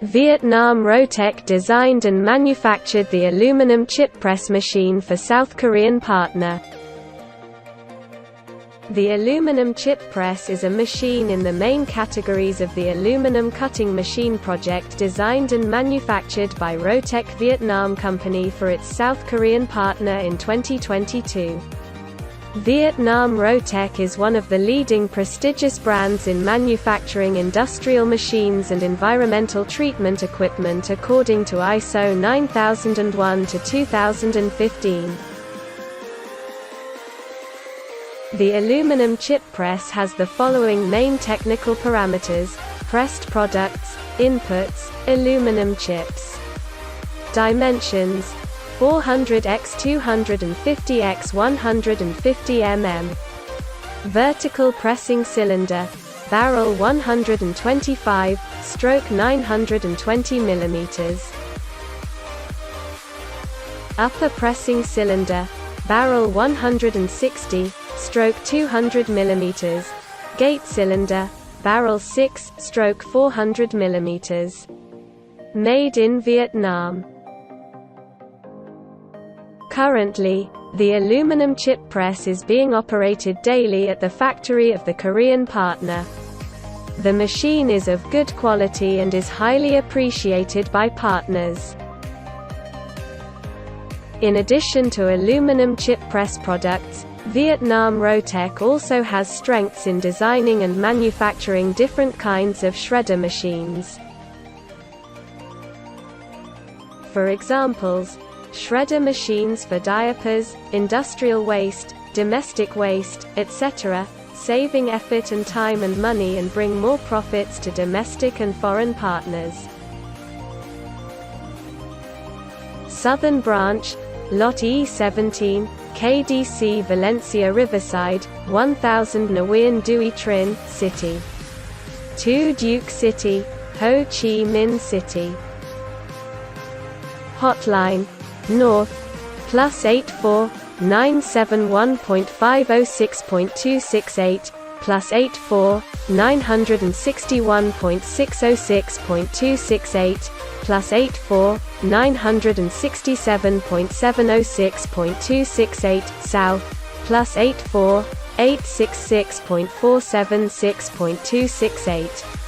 Vietnam Rotec designed and manufactured the aluminum chip press machine for South Korean partner. The aluminum chip press is a machine in the main categories of the aluminum cutting machine project designed and manufactured by Rotec Vietnam company for its South Korean partner in 2022. Vietnam Rotec is one of the leading prestigious brands in manufacturing industrial machines and environmental treatment equipment according to ISO 9001-2015. The aluminum chip press has the following main technical parameters: pressed products, inputs, aluminum chips. Dimensions: 400 x 250 x 150 mm. Vertical pressing cylinder, barrel 125/920 mm. Upper pressing cylinder, barrel 160/200 mm. Gate cylinder, barrel 6/400 mm. Made in Vietnam. Currently, the aluminum chip press is being operated daily at the factory of the Korean partner. The machine is of good quality and is highly appreciated by partners. In addition to aluminum chip press products, Vietnam Rotec also has strengths in designing and manufacturing different kinds of shredder machines. For examples, shredder machines for diapers, industrial waste, domestic waste, etc., saving effort and time and money and bring more profits to domestic and foreign partners. Southern Branch, Lot E17, KDC Valencia Riverside, 1000 Nguyen Duy Trinh City. 2 Duke City, Ho Chi Minh City. Hotline North +84 971.506.268 +84 961.606.268 +84 967.706.268 South +84 866.476.268